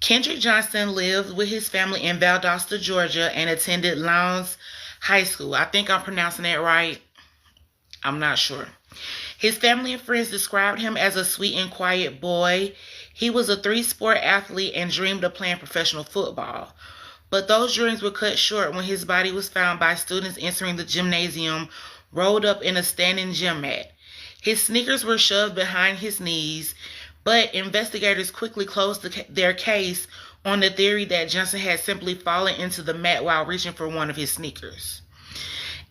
Kendrick Johnson lived with his family in Valdosta, Georgia, and attended Lowndes High School. I think I'm pronouncing that right. I'm not sure. His family and friends described him as a sweet and quiet boy. He was a three-sport athlete and dreamed of playing professional football. But those dreams were cut short when his body was found by students entering the gymnasium, rolled up in a standing gym mat. His sneakers were shoved behind his knees, but investigators quickly closed their case on the theory that Johnson had simply fallen into the mat while reaching for one of his sneakers.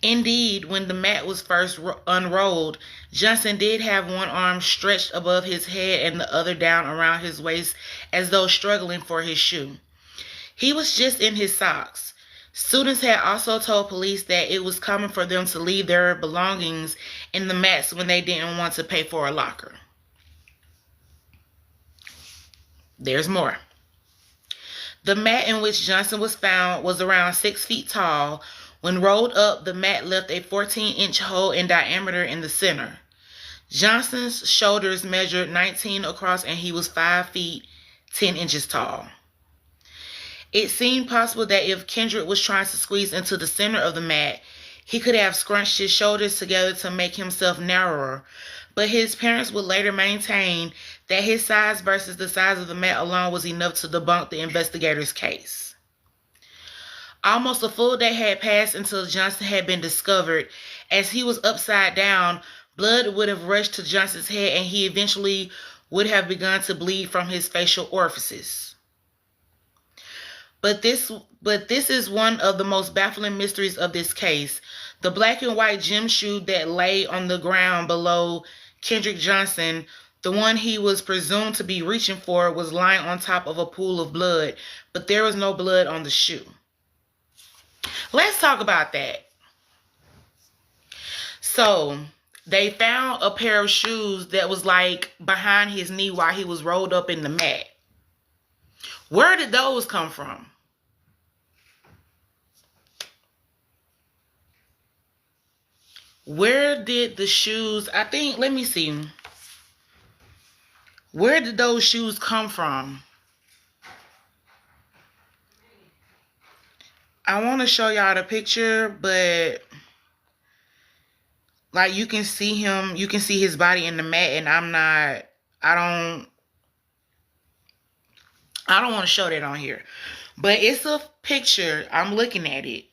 Indeed, when the mat was first unrolled, Johnson did have one arm stretched above his head and the other down around his waist as though struggling for his shoe. He was just in his socks. Students had also told police that it was common for them to leave their belongings in the mats when they didn't want to pay for a locker. There's more. The mat in which Johnson was found was around 6 feet tall. When rolled up, the mat left a 14-inch hole in diameter in the center. Johnson's shoulders measured 19 across and he was 5 feet 10 inches tall. It seemed possible that if Kendrick was trying to squeeze into the center of the mat, he could have scrunched his shoulders together to make himself narrower, but his parents would later maintain that his size versus the size of the mat alone was enough to debunk the investigators' case. Almost a full day had passed until Johnson had been discovered. As he was upside down, blood would have rushed to Johnson's head and he eventually would have begun to bleed from his facial orifices. But this is one of the most baffling mysteries of this case. The black and white gym shoe that lay on the ground below Kendrick Johnson, the one he was presumed to be reaching for, was lying on top of a pool of blood, but there was no blood on the shoe. Let's talk about that. So, they found a pair of shoes that was like behind his knee while he was rolled up in the mat. Where did those come from? Where did the shoes, let me see. Where did those shoes come from? I want to show y'all the picture, but like you can see him, you can see his body in the mat, and I don't want to show that on here. But it's a picture. I'm looking at it.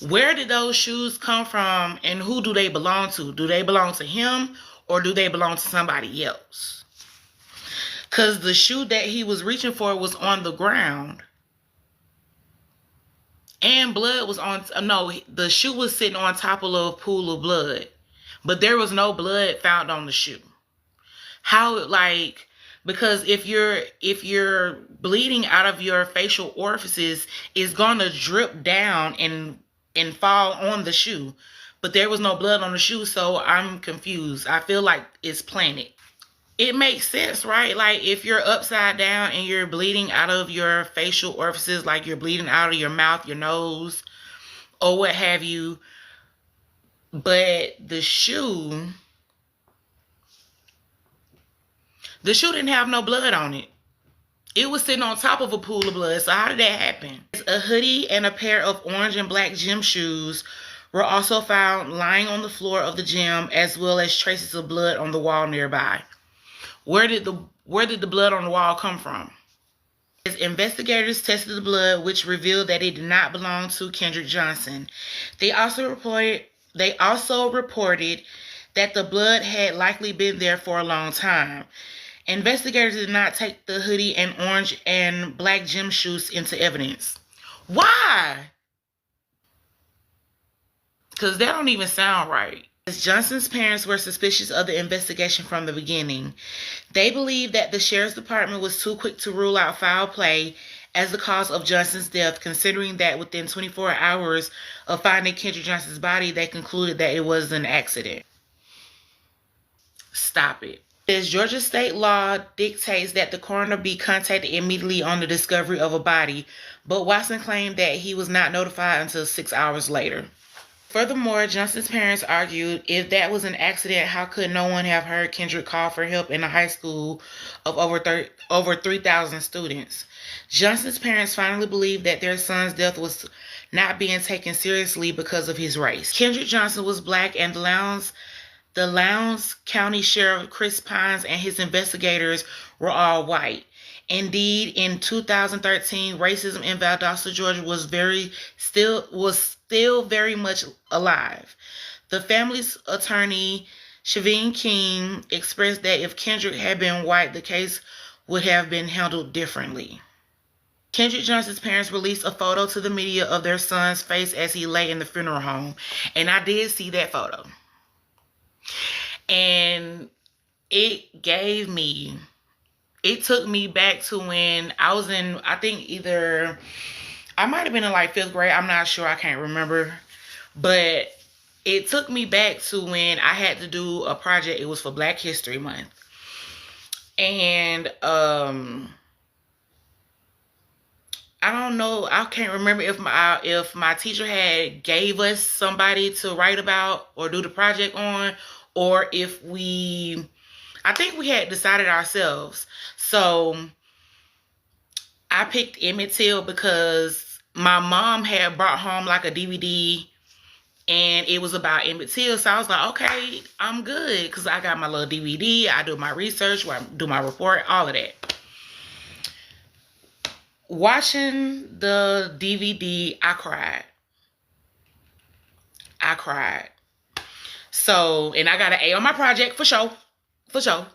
Where did those shoes come from and who do they belong to? Do they belong to him or do they belong to somebody else? Because the shoe that he was reaching for was on the ground. And blood was on, no, the shoe was sitting on top of a pool of blood. But there was no blood found on the shoe. How, like, because if you're bleeding out of your facial orifices, it's gonna drip down and fall on the shoe. But there was no blood on the shoe, so I'm confused. I feel like it's planted. It makes sense, right? Like, if you're upside down and you're bleeding out of your facial orifices, like you're bleeding out of your mouth, your nose, or what have you. But the shoe didn't have no blood on it. It was sitting on top of a pool of blood. So how did that happen? A hoodie and a pair of orange and black gym shoes were also found lying on the floor of the gym, as well as traces of blood on the wall nearby. Where did the blood on the wall come from? As investigators tested the blood, which revealed that it did not belong to Kendrick Johnson. They also reported that the blood had likely been there for a long time. Investigators did not take the hoodie and orange and black gym shoes into evidence. Why? Because that don't even sound right. As Johnson's parents were suspicious of the investigation from the beginning. They believed that the sheriff's department was too quick to rule out foul play as the cause of Johnson's death, considering that within 24 hours of finding Kendrick Johnson's body, they concluded that it was an accident. Stop it. As Georgia state law dictates that the coroner be contacted immediately on the discovery of a body, but Watson claimed that he was not notified until 6 hours later. Furthermore, Johnson's parents argued if that was an accident, how could no one have heard Kendrick call for help in a high school of over 3,000 students? Johnson's parents finally believed that their son's death was not being taken seriously because of his race. Kendrick Johnson was black, and the Lowndes County Sheriff Chris Pines and his investigators were all white. Indeed, in 2013, racism in Valdosta, Georgia was still very much alive. The family's attorney, Shaveen King, expressed that if Kendrick had been white, the case would have been handled differently. Kendrick Johnson's parents released a photo to the media of their son's face as he lay in the funeral home, and I did see that photo. And it took me back to when I was in, I think I might have been in like 5th grade. I'm not sure. I can't remember. But it took me back to when I had to do a project. It was for Black History Month. And I don't know. I can't remember if my teacher had gave us somebody to write about or do the project on, or if I think we had decided ourselves. So I picked Emmett Till because my mom had brought home like a DVD and it was about Emmett Till. So I was like, okay, I'm good because I got my little DVD. I do my research, I do my report, all of that. Watching the DVD, I cried. So, and I got an A on my project for sure. For sure.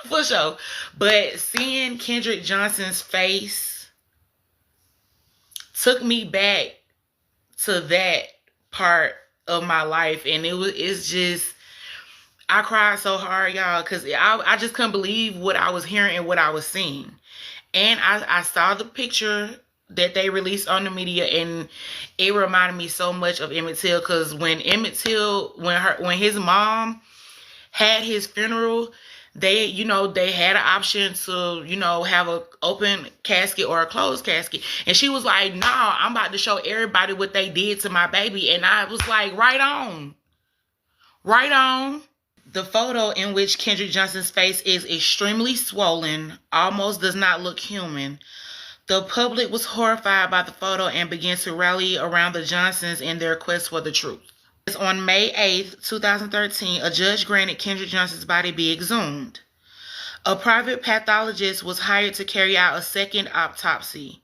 For sure. But seeing Kendrick Johnson's face took me back to that part of my life. And it's just, I cried so hard, y'all, because I just couldn't believe what I was hearing and what I was seeing. And I saw the picture that they released on the media, and it reminded me so much of Emmett Till, because when Emmett Till, when his mom had his funeral, they had an option to, have an open casket or a closed casket. And she was like, nah, I'm about to show everybody what they did to my baby. And I was like, right on. Right on. The photo in which Kendrick Johnson's face is extremely swollen, almost does not look human. The public was horrified by the photo and began to rally around the Johnsons in their quest for the truth. On May 8th, 2013, a judge granted Kendrick Johnson's body be exhumed. A private pathologist was hired to carry out a second autopsy.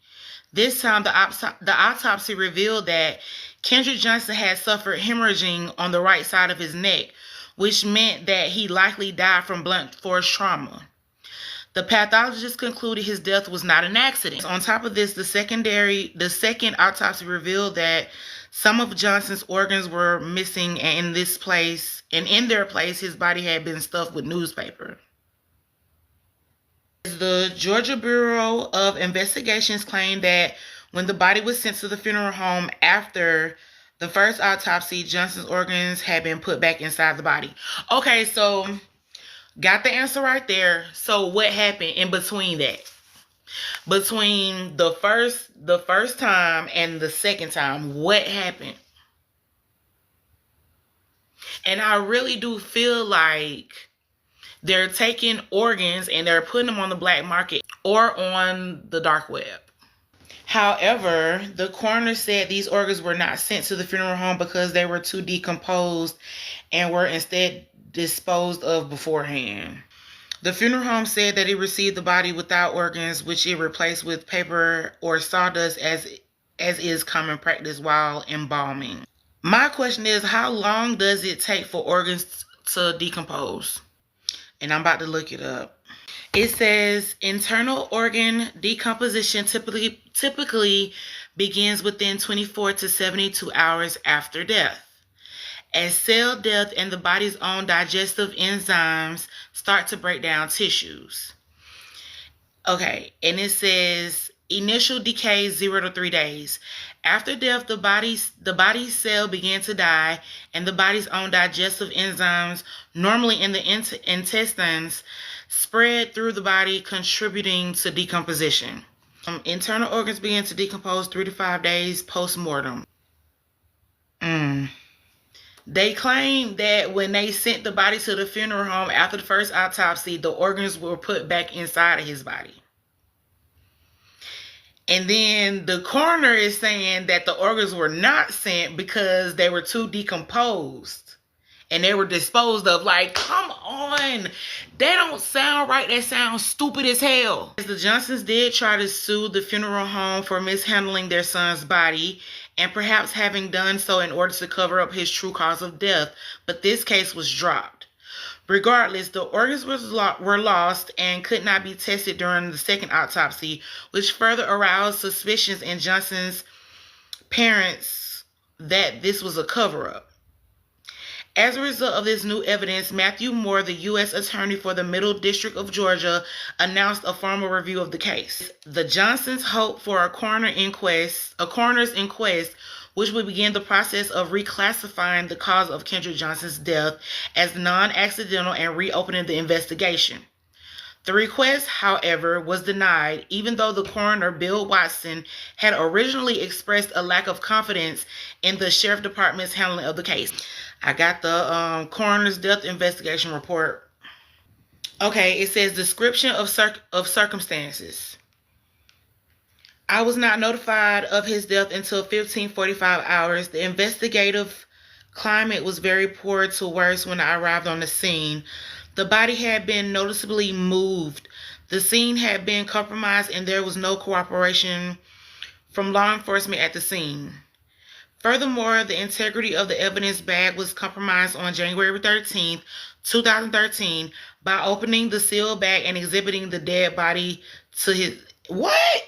This time, the autopsy revealed that Kendrick Johnson had suffered hemorrhaging on the right side of his neck, which meant that he likely died from blunt force trauma. The pathologist concluded his death was not an accident. On top of this, the second autopsy revealed that some of Johnson's organs were missing, and in their place, his body had been stuffed with newspaper. The Georgia Bureau of Investigations claimed that when the body was sent to the funeral home after the first autopsy, Johnson's organs had been put back inside the body. Okay, so got the answer right there. So what happened in between that? Between the first time and the second time, what happened? And I really do feel like they're taking organs and they're putting them on the black market or on the dark web. However, the coroner said these organs were not sent to the funeral home because they were too decomposed and were instead disposed of beforehand. The funeral home said that it received the body without organs, which it replaced with paper or sawdust as is common practice while embalming. My question is, how long does it take for organs to decompose? And I'm about to look it up. It says internal organ decomposition typically begins within 24 to 72 hours after death, as cell death and the body's own digestive enzymes start to break down tissues. Okay, and it says initial decay 0 to 3 days. After death, the body's cell began to die, and the body's own digestive enzymes, normally in the intestines, spread through the body, contributing to decomposition. Internal organs begin to decompose 3 to 5 days post-mortem. They claim that when they sent the body to the funeral home after the first autopsy, the organs were put back inside of his body. And then the coroner is saying that the organs were not sent because they were too decomposed and they were disposed of. Like, come on. They don't sound right. They sound stupid as hell. The Johnsons did try to sue the funeral home for mishandling their son's body and perhaps having done so in order to cover up his true cause of death, but this case was dropped. Regardless, the organs were lost and could not be tested during the second autopsy, which further aroused suspicions in Johnson's parents that this was a cover-up. As a result of this new evidence, Matthew Moore, the U.S. Attorney for the Middle District of Georgia, announced a formal review of the case. The Johnsons hope for a coroner's inquest, which would begin the process of reclassifying the cause of Kendrick Johnson's death as non-accidental and reopening the investigation. The request, however, was denied, even though the coroner, Bill Watson, had originally expressed a lack of confidence in the Sheriff Department's handling of the case. I got the coroner's death investigation report. Okay, it says description of circumstances. I was not notified of his death until 15:45 hours. The investigative climate was very poor to worse when I arrived on the scene. The body had been noticeably moved. The scene had been compromised and there was no cooperation from law enforcement at the scene. Furthermore, the integrity of the evidence bag was compromised on January 13th, 2013 by opening the sealed bag and exhibiting the dead body to his... What?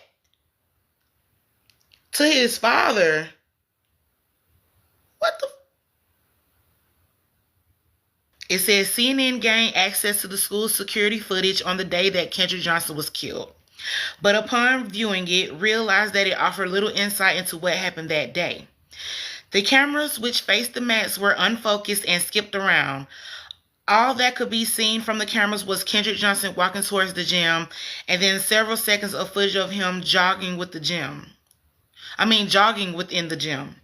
To his father. What the... It says CNN gained access to the school's security footage on the day that Kendrick Johnson was killed. But upon viewing it, realized that it offered little insight into what happened that day. The cameras which faced the mats were unfocused and skipped around. All that could be seen from the cameras was Kendrick Johnson walking towards the gym and then several seconds of footage of him jogging within the gym.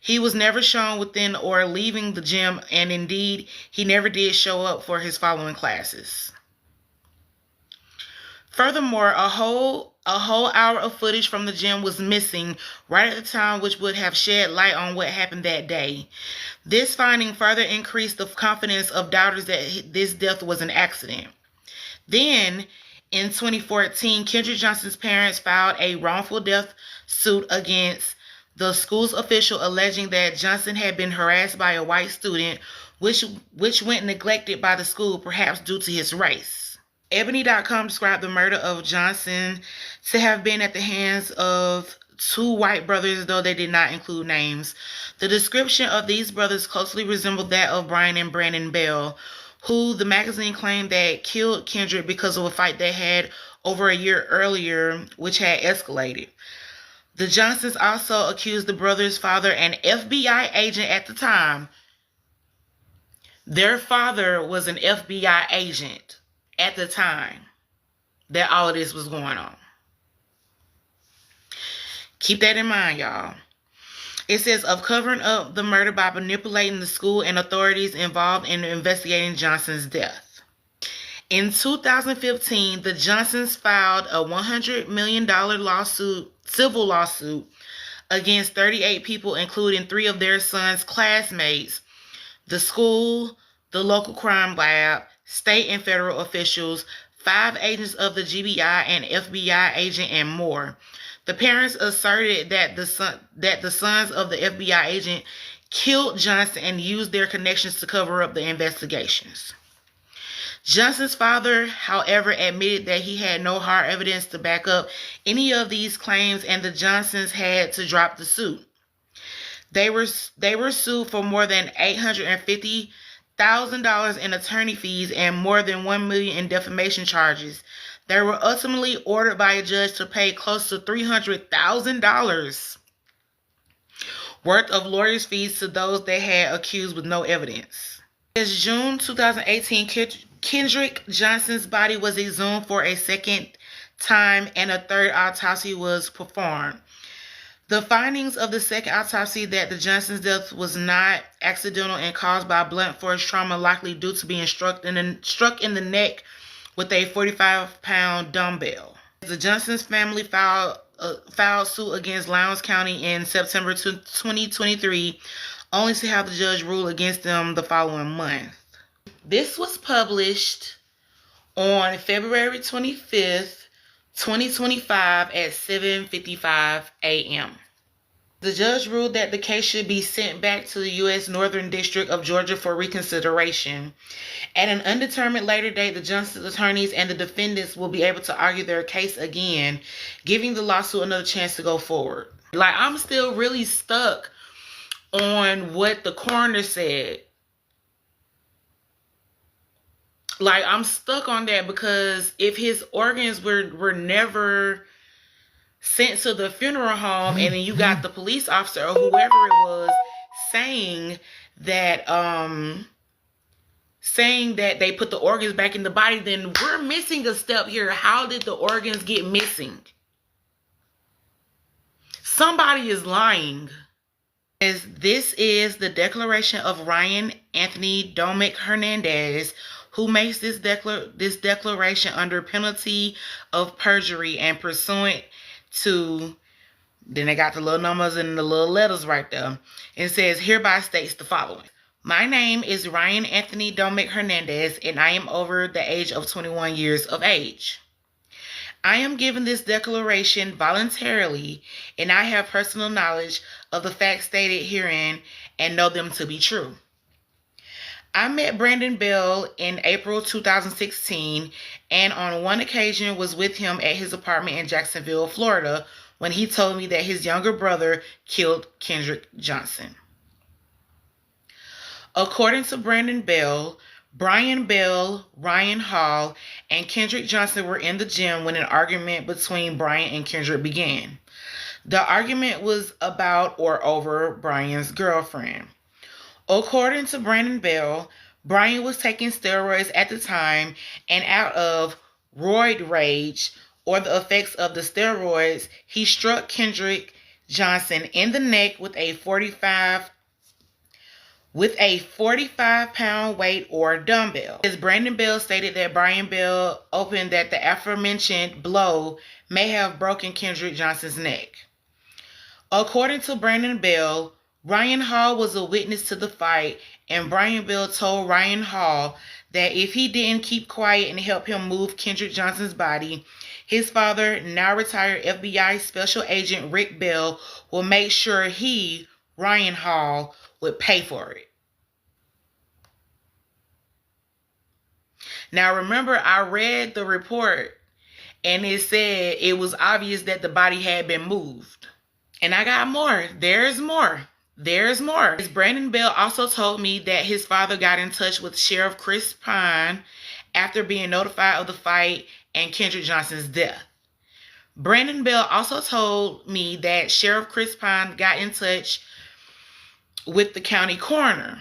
He was never shown within or leaving the gym, and indeed, he never did show up for his following classes. Furthermore, a whole hour of footage from the gym was missing right at the time, which would have shed light on what happened that day. This finding further increased the confidence of doubters that this death was an accident. Then, in 2014, Kendrick Johnson's parents filed a wrongful death suit against the school's official, alleging that Johnson had been harassed by a white student, which went neglected by the school, perhaps due to his race. Ebony.com described the murder of Johnson to have been at the hands of two white brothers, though they did not include names. The description of these brothers closely resembled that of Brian and Brandon Bell, who the magazine claimed that killed Kendrick because of a fight they had over a year earlier, which had escalated. The Johnsons also accused the brothers' father, an FBI agent at the time. Their father was an FBI agent at the time that all of this was going on. Keep that in mind, y'all. It says of covering up the murder by manipulating the school and authorities involved in investigating Johnson's death. In 2015, the Johnsons filed a $100 million civil lawsuit against 38 people, including 3 of their sons' classmates, the school, the local crime lab, state and federal officials, 5 agents of the GBI and FBI agent, and more. The parents asserted that the sons of the FBI agent killed Johnson and used their connections to cover up the investigations. Johnson's father, however, admitted that he had no hard evidence to back up any of these claims, and the Johnsons had to drop the suit. They were sued for more than $850,000 in attorney fees and more than $1 million in defamation charges. They were ultimately ordered by a judge to pay close to $300,000 worth of lawyers' fees to those they had accused with no evidence. In June 2018, Kendrick Johnson's body was exhumed for a second time and a third autopsy was performed. The findings of the second autopsy that the Johnson's death was not accidental and caused by blunt force trauma, likely due to being struck in the neck with a 45-pound dumbbell. The Johnson's family filed suit against Lowndes County in September 2023, only to have the judge rule against them the following month. This was published on February 25th, 2025 at 7:55 a.m. The judge ruled that the case should be sent back to the U.S. Northern District of Georgia for reconsideration. At an undetermined later date, the Johnson's attorneys and the defendants will be able to argue their case again, giving the lawsuit another chance to go forward. Like, I'm still really stuck on what the coroner said. Like, I'm stuck on that, because if his organs were never sent to the funeral home, and then you got the police officer or whoever it was saying that they put the organs back in the body, then we're missing a step here. How did the organs get missing? Somebody is lying. This is the declaration of Ryan Anthony Domick Hernandez, who makes this declaration under penalty of perjury and pursuant to, then they got the little numbers and the little letters right there. It says, hereby states the following. My name is Ryan Anthony Domick Hernandez, and I am over the age of 21 years of age. I am giving this declaration voluntarily, and I have personal knowledge of the facts stated herein and know them to be true. I met Brandon Bell in April 2016, and on one occasion was with him at his apartment in Jacksonville, Florida, when he told me that his younger brother killed Kendrick Johnson. According to Brandon Bell, Brian Bell, Ryan Hall, and Kendrick Johnson were in the gym when an argument between Brian and Kendrick began. The argument was about or over Brian's girlfriend. According to Brandon Bell, Brian was taking steroids at the time, and out of roid rage or the effects of the steroids, he struck Kendrick Johnson in the neck with a 45-pound weight or dumbbell. As Brandon Bell stated that Brian Bell opened that the aforementioned blow may have broken Kendrick Johnson's neck. According to Brandon Bell, Ryan Hall was a witness to the fight, and Brian Bell told Ryan Hall that if he didn't keep quiet and help him move Kendrick Johnson's body, his father, now retired FBI Special Agent Rick Bell, will make sure he, Ryan Hall, would pay for it. Now remember, I read the report, and it said it was obvious that the body had been moved. And I got more. There's more. There's more. Brandon Bell also told me that his father got in touch with Sheriff Chris Pine after being notified of the fight and Kendrick Johnson's death. Brandon Bell also told me that Sheriff Chris Pine got in touch with the county coroner.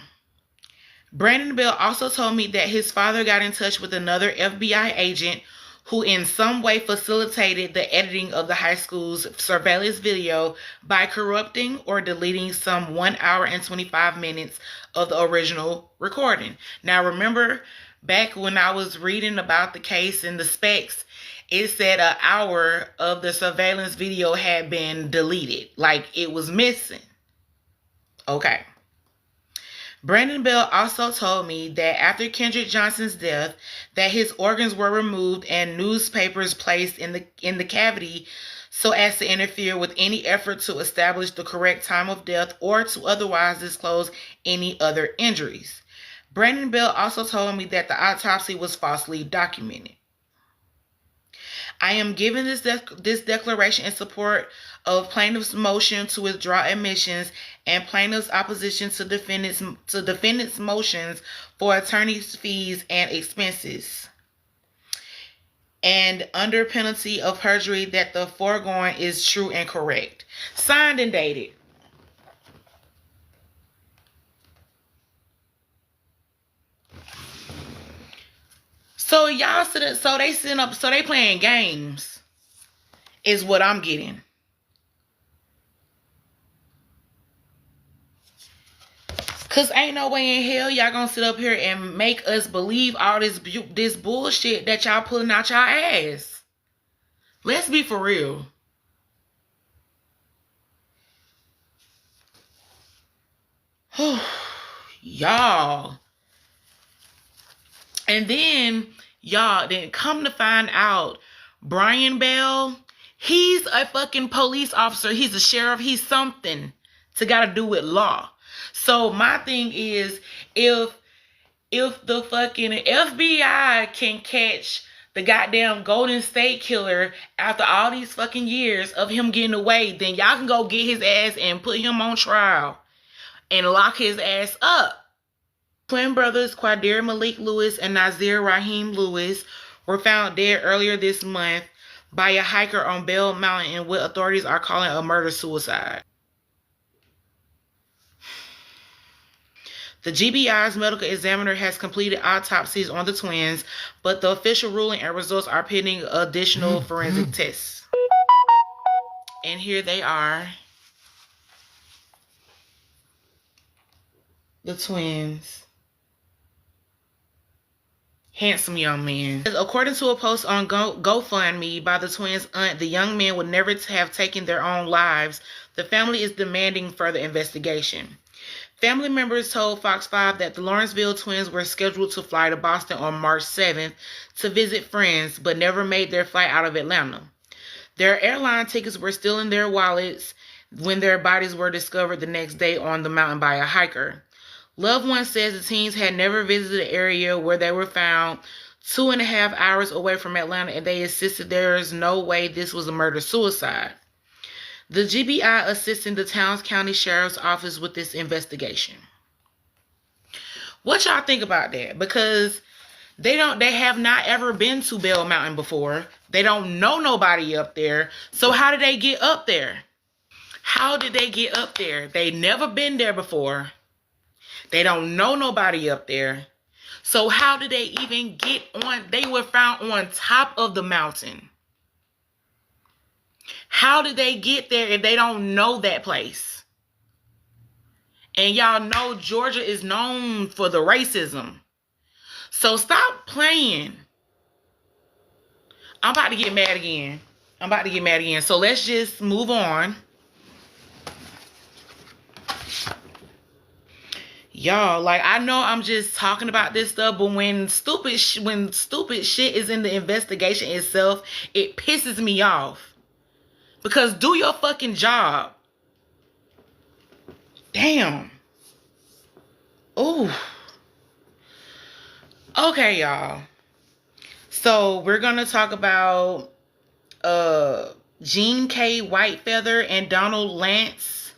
Brandon Bell also told me that his father got in touch with another FBI agent who in some way facilitated the editing of the high school's surveillance video by corrupting or deleting some 1 hour and 25 minutes of the original recording. Now remember, back when I was reading about the case and the specs, it said an hour of the surveillance video had been deleted, like it was missing. Okay. Brandon Bell also told me that after Kendrick Johnson's death, that his organs were removed and newspapers placed in the cavity so as to interfere with any effort to establish the correct time of death or to otherwise disclose any other injuries. Brandon Bell also told me that the autopsy was falsely documented. I am giving this declaration in support of plaintiff's motion to withdraw admissions and plaintiff's opposition to defendant's motions for attorney's fees and expenses, and under penalty of perjury that the foregoing is true and correct. Signed and dated. So y'all they playing games is what I'm getting. Cause ain't no way in hell y'all gonna sit up here and make us believe all this bullshit that y'all pulling out y'all ass. Let's be for real. Y'all. And then, y'all, then come to find out, Brian Bell, he's a fucking police officer. He's a sheriff. He's something to gotta do with law. So my thing is, if the fucking FBI can catch the goddamn Golden State Killer after all these fucking years of him getting away, then y'all can go get his ass and put him on trial and lock his ass up. Twin brothers Quadir Malik Lewis and Nazir Raheem Lewis were found dead earlier this month by a hiker on Bell Mountain in what authorities are calling a murder-suicide. The GBI's medical examiner has completed autopsies on the twins, but the official ruling and results are pending additional forensic tests. And here they are. The twins. Handsome young man. According to a post on GoFundMe by the twins' aunt, the young men would never have taken their own lives. The family is demanding further investigation. Family members told Fox 5 that the Lawrenceville twins were scheduled to fly to Boston on March 7th to visit friends, but never made their flight out of Atlanta. Their airline tickets were still in their wallets when their bodies were discovered the next day on the mountain by a hiker. Loved one says the teens had never visited the area where they were found 2.5 hours away from Atlanta, and they insisted there is no way this was a murder-suicide. The GBI assisting the Towns County Sheriff's Office with this investigation. What y'all think about that? Because they have not ever been to Bell Mountain before. They don't know nobody up there. So how did they get up there? How did they get up there? They never been there before. They don't know nobody up there. So how did they even get on? They were found on top of the mountain. How did they get there if they don't know that place? And y'all know Georgia is known for the racism. So stop playing. I'm about to get mad again. So let's just move on. Y'all, like, I know I'm just talking about this stuff, but when stupid shit is in the investigation itself, it pisses me off. Because do your fucking job. Damn. Ooh. Okay, y'all. So we're gonna talk about Jean K. Whitefeather and Donald Lance.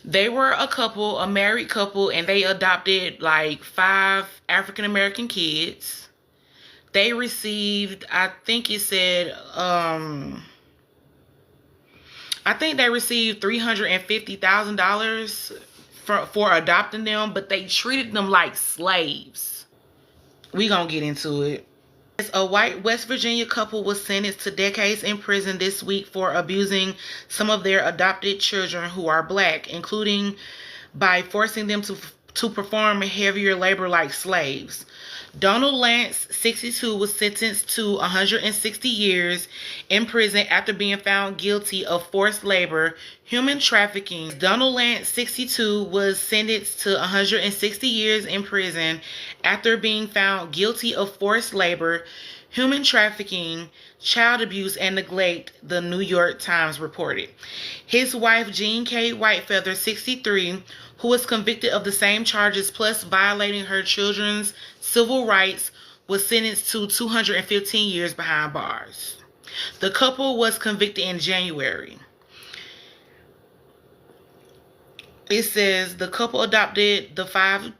They were a married couple, and they adopted like 5 African-American kids. They received, I think it said, I think they received $350,000 for adopting them, but they treated them like slaves. We gonna get into it. A white West Virginia couple was sentenced to decades in prison this week for abusing some of their adopted children who are black, including by forcing them to perform heavier labor like slaves. Donald Lance, 62, was sentenced to 160 years in prison after being found guilty of forced labor, human trafficking. Donald Lance, 62, was sentenced to 160 years in prison after being found guilty of forced labor, human trafficking, child abuse, and neglect, the New York Times reported. His wife, Jean K. Whitefeather, 63, who was convicted of the same charges plus violating her children's civil rights, was sentenced to 215 years behind bars. The couple was convicted in January. It says the couple adopted the five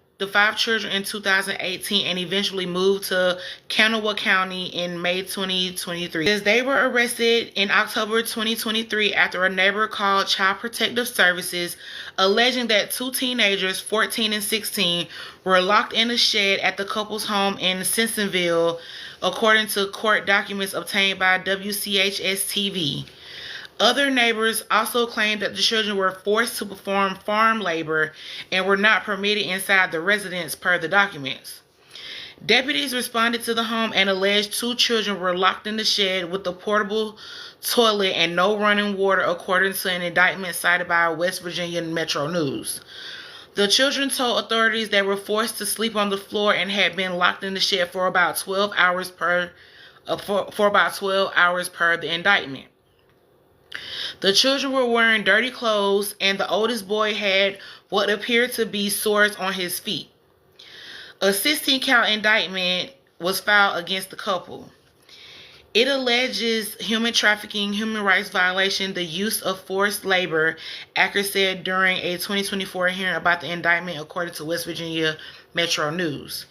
children in 2018 and eventually moved to Kanawha County in May 2023. As they were arrested in October 2023 after a neighbor called Child Protective Services alleging that 2 teenagers, 14 and 16, were locked in a shed at the couple's home in Simpsonville, according to court documents obtained by WCHS-TV. Other neighbors also claimed that the children were forced to perform farm labor and were not permitted inside the residence per the documents. Deputies responded to the home and alleged 2 children were locked in the shed with a portable toilet and no running water, according to an indictment cited by West Virginia Metro News. The children told authorities they were forced to sleep on the floor and had been locked in the shed for about 12 hours per the indictment. The children were wearing dirty clothes, and the oldest boy had what appeared to be sores on his feet. A 16-count indictment was filed against the couple. It alleges human trafficking, human rights violation, the use of forced labor, Acker said during a 2024 hearing about the indictment, according to West Virginia Metro News.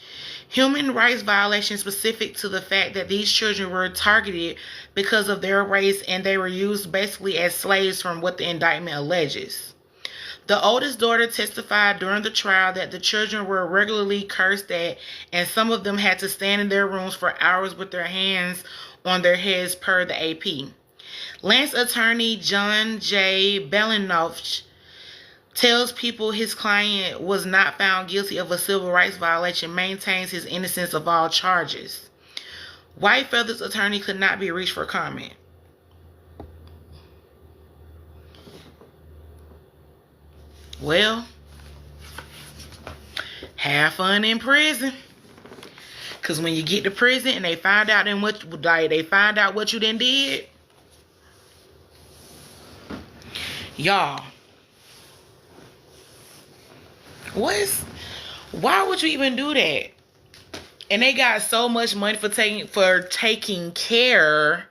Human rights violations specific to the fact that these children were targeted because of their race and they were used basically as slaves, from what the indictment alleges. The oldest daughter testified during the trial that the children were regularly cursed at, and some of them had to stand in their rooms for hours with their hands on their heads, per the AP. Lance attorney John J. Belinoff tells People his client was not found guilty of a civil rights violation, maintains his innocence of all charges. White Feather's attorney could not be reached for comment. Well, have fun in prison. Cause when you get to prison and they find out what you done did, y'all, why would you even do that? And they got so much money for taking care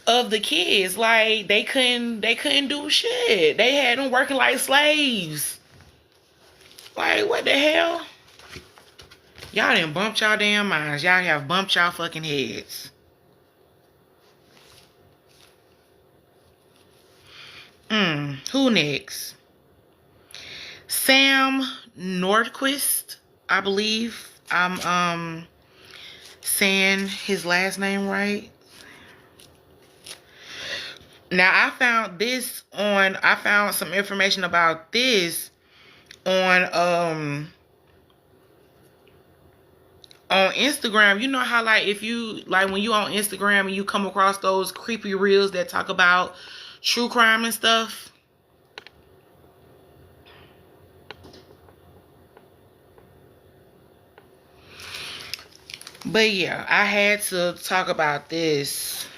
of the kids. Like they couldn't do shit. They had them working like slaves. Like, what the hell? Y'all done bumped y'all damn minds. Y'all have bumped y'all fucking heads. Who next? Sam Nordquist, I believe I'm saying his last name right. Now I found some information about this on Instagram. You know how when you on Instagram and you come across those creepy reels that talk about true crime and stuff? But yeah, I had to talk about this.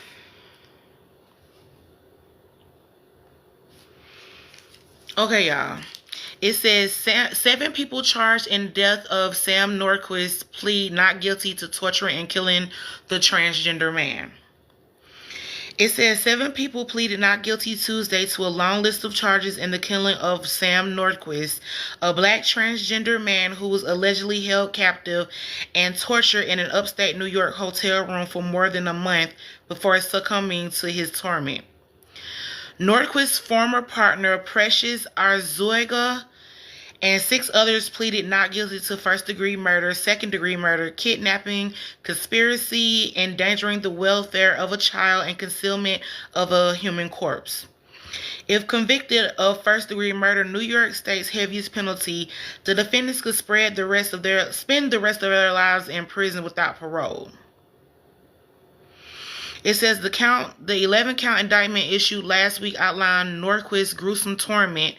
Okay, y'all. It says 7 people charged in death of Sam Nordquist plead not guilty to torturing and killing the transgender man. It says 7 people pleaded not guilty Tuesday to a long list of charges in the killing of Sam Nordquist, a black transgender man who was allegedly held captive and tortured in an upstate New York hotel room for more than a month before succumbing to his torment. Nordquist's former partner, Precious Arzuaga, and 6 others pleaded not guilty to first-degree murder, second-degree murder, kidnapping, conspiracy, endangering the welfare of a child, and concealment of a human corpse. If convicted of first-degree murder, New York State's heaviest penalty, the defendants could spend the rest of their lives in prison without parole. It says the 11-count indictment issued last week outlined Nordquist's gruesome torment,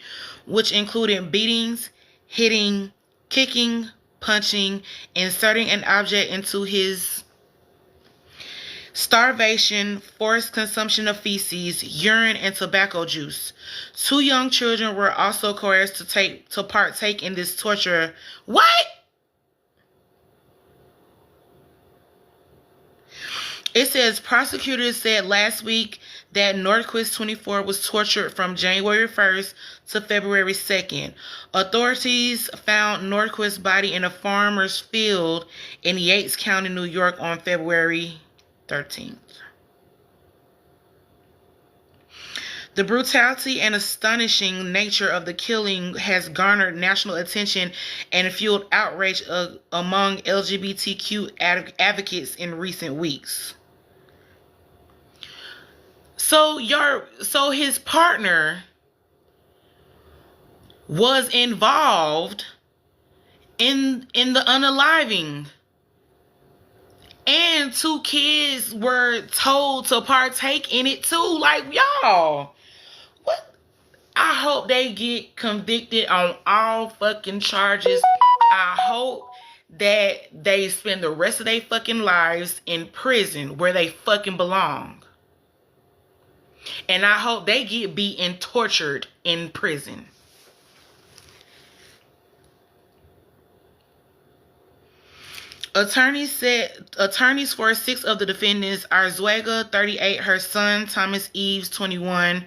which included beatings, hitting, kicking, punching, inserting an object into his starvation, forced consumption of feces, urine, and tobacco juice. 2 young children were also coerced to partake in this torture. What? It says prosecutors said last week that Nordquist, 24, was tortured from January 1st to February 2nd. Authorities found Nordquist's body in a farmer's field in Yates County, New York on February 13th. The brutality and astonishing nature of the killing has garnered national attention and fueled outrage among LGBTQ advocates in recent weeks. So his partner was involved in the unaliving, and 2 kids were told to partake in it too. Like, y'all, what? I hope they get convicted on all fucking charges. I hope that they spend the rest of their fucking lives in prison where they fucking belong. And I hope they get beat and tortured in prison. Attorneys for 6 of the defendants, Arzuaga, 38, her son, Thomas Eves, 21,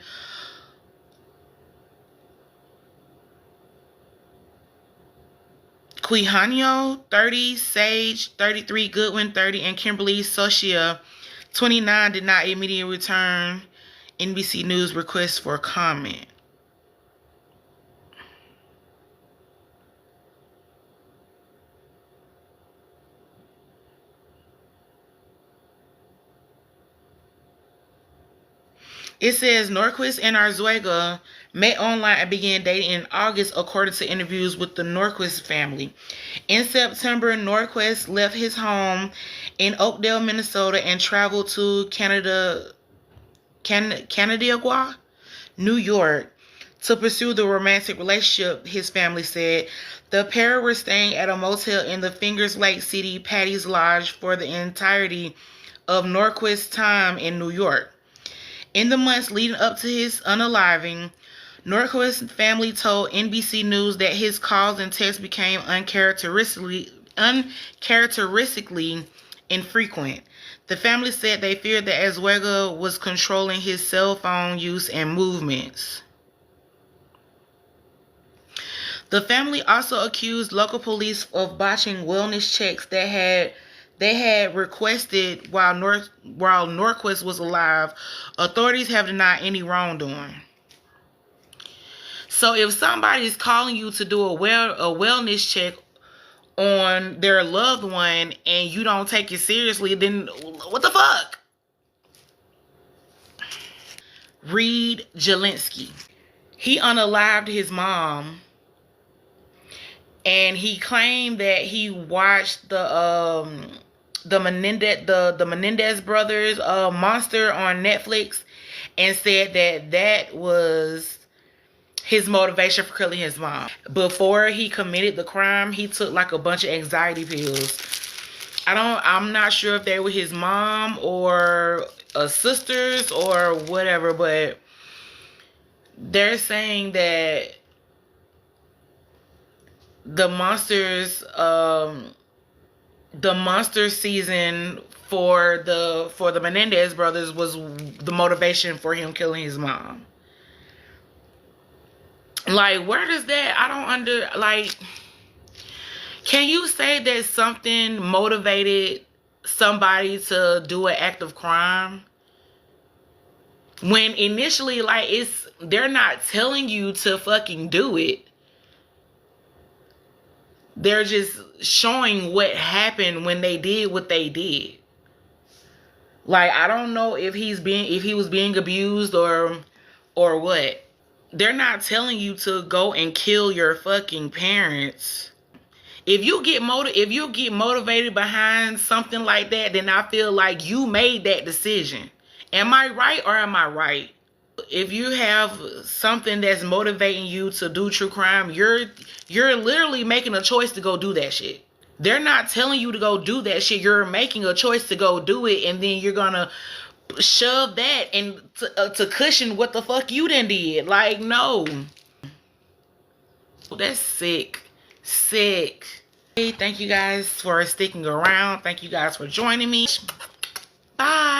Quijano, 30, Sage, 33, Goodwin, 30, and Kimberly Socia, 29, did not immediately return NBC News request for comment. It says Norquist and Arzuaga met online and began dating in August, according to interviews with the Norquist family. In September, Norquist left his home in Oakdale, Minnesota, and traveled to Canandaigua, New York, to pursue the romantic relationship, his family said. The pair were staying at a motel in the Fingers Lake City Patty's Lodge for the entirety of Norquist's time in New York. In the months leading up to his unaliving, Norquist's family told NBC News that his calls and texts became uncharacteristically infrequent. The family said they feared that Arzuaga was controlling his cell phone use and movements. The family also accused local police of botching wellness checks that they had requested while Norquist was alive. Authorities have denied any wrongdoing. So if somebody is calling you to do a wellness check on their loved one and you don't take it seriously, then what the fuck? Reed Jelinski. He unalived his mom, and he claimed that he watched the Menendez brothers Monster on Netflix, and said that was his motivation for killing his mom. Before he committed the crime, he took like a bunch of anxiety pills. I'm not sure if they were his mom or sisters or whatever, but they're saying that the monster season for the Menendez brothers was the motivation for him killing his mom. Like, where does that, can you say that something motivated somebody to do an act of crime when initially, they're not telling you to fucking do it? They're just showing what happened when they did what they did. Like, I don't know if he was being abused or what. They're not telling you to go and kill your fucking parents. If you get motivated behind something like that, then I feel like you made that decision. Am I right or am I right? If you have something that's motivating you to do true crime, you're literally making a choice to go do that shit. They're not telling you to go do that shit. You're making a choice to go do it, and then you're gonna shove that and to cushion what the fuck you done did. Like, no. That's sick. Hey, thank you guys for sticking around. Thank you guys for joining me. Bye.